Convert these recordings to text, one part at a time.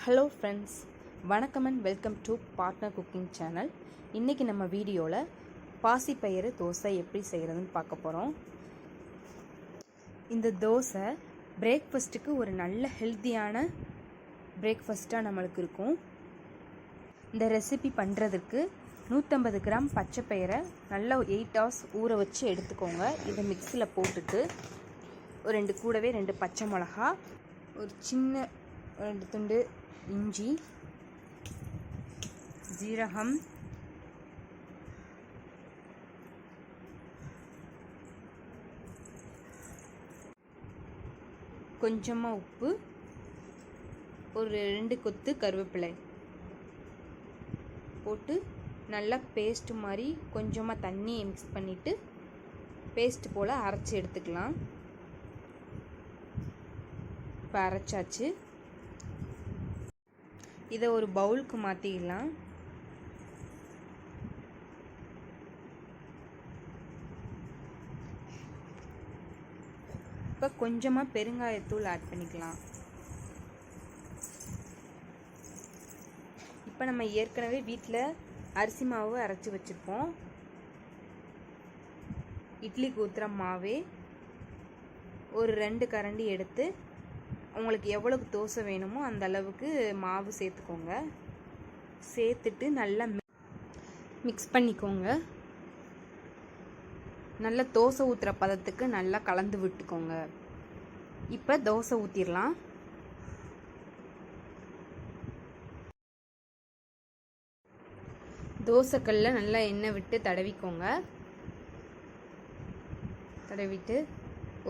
Hello friends, வணக்கம் and welcome to partner cooking channel. இன்றைக்கி நம்ம வீடியோவில் பாசிப்பயிறு தோசை எப்படி செய்கிறதுன்னு பார்க்க போகிறோம். இந்த தோசை பிரேக்ஃபாஸ்ட்டுக்கு ஒரு நல்ல ஹெல்த்தியான பிரேக்ஃபாஸ்ட்டாக நம்மளுக்கு இருக்கும். இந்த ரெசிபி பண்ணுறதுக்கு 150 கிராம் பச்சைப்பயிரை நல்லா 8 hours ஊற வச்சு எடுத்துக்கோங்க. இதை மிக்ஸியில் போட்டுட்டு ஒரு கூடவே 2 பச்சை மிளகா, ஒரு சின்ன 2 துண்டு இஞ்சி, ஜீரகம், கொஞ்சமாக உப்பு, ஒரு 2 கொத்து கருவேப்பிலை போட்டு நல்லா பேஸ்ட் மாதிரி கொஞ்சமாக தண்ணியை மிக்ஸ் பண்ணிவிட்டு பேஸ்ட் போல் அரைச்சி எடுத்துக்கலாம். இப்போ அரைச்சாச்சு. இதை ஒரு பவுலுக்கு மாற்றிக்கலாம். இப்போ கொஞ்சமாக பெருங்காயத்தூள் ஆட் பண்ணிக்கலாம். இப்போ நம்ம ஏற்கனவே வீட்டில் அரிசி மாவு அரைச்சி வச்சுருப்போம். இட்லிக்கு ஊற்றுற மாவே ஒரு 2 கரண்டி எடுத்து உங்களுக்கு எவ்வளவுக்கு தோசை வேணுமோ அந்த அளவுக்கு மாவு சேர்த்துக்கோங்க. சேர்த்துட்டு நல்லா மிக்ஸ் பண்ணிக்கோங்க. நல்லா தோசை ஊற்றுற பதத்துக்கு நல்லா கலந்து விட்டுக்கோங்க. இப்போ தோசை ஊற்றிடலாம். தோசைக்கல்ல நல்லா எண்ணெய் விட்டு தடவிக்கோங்க. தடவிட்டு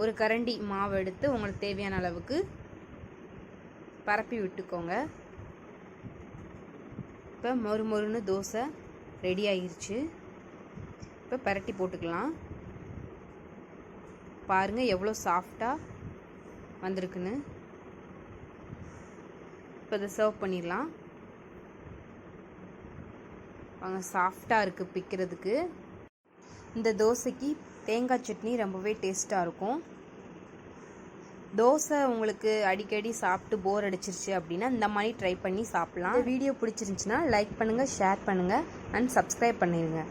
ஒரு கரண்டி மாவு எடுத்து உங்களுக்கு தேவையான அளவுக்கு பரப்பி விட்டுக்கோங்க. இப்போ மொறுன்னு தோசை ரெடி ஆகிருச்சு. இப்போ பரட்டி போட்டுக்கலாம். பாருங்கள் எவ்வளோ சாஃப்டாக வந்திருக்குன்னு. இப்போ இதை சர்வ் பண்ணிடலாம். வாங்க, சாஃப்டாக இருக்குது பிக்கிறதுக்கு. இந்த தோசைக்கு தேங்காய் சட்னி ரொம்பவே டேஸ்ட்டாக இருக்கும். தோசை உங்களுக்கு அடிக்கடி சாப்பிட்டு போர் அடிச்சிருச்சு அப்படின்னா இந்த மாதிரி ட்ரை பண்ணி சாப்பிட்லாம். வீடியோ பிடிச்சிருந்துச்சுன்னா லைக் பண்ணுங்கள், ஷேர் பண்ணுங்கள் அண்ட் சப்ஸ்கிரைப் பண்ணிடுங்க.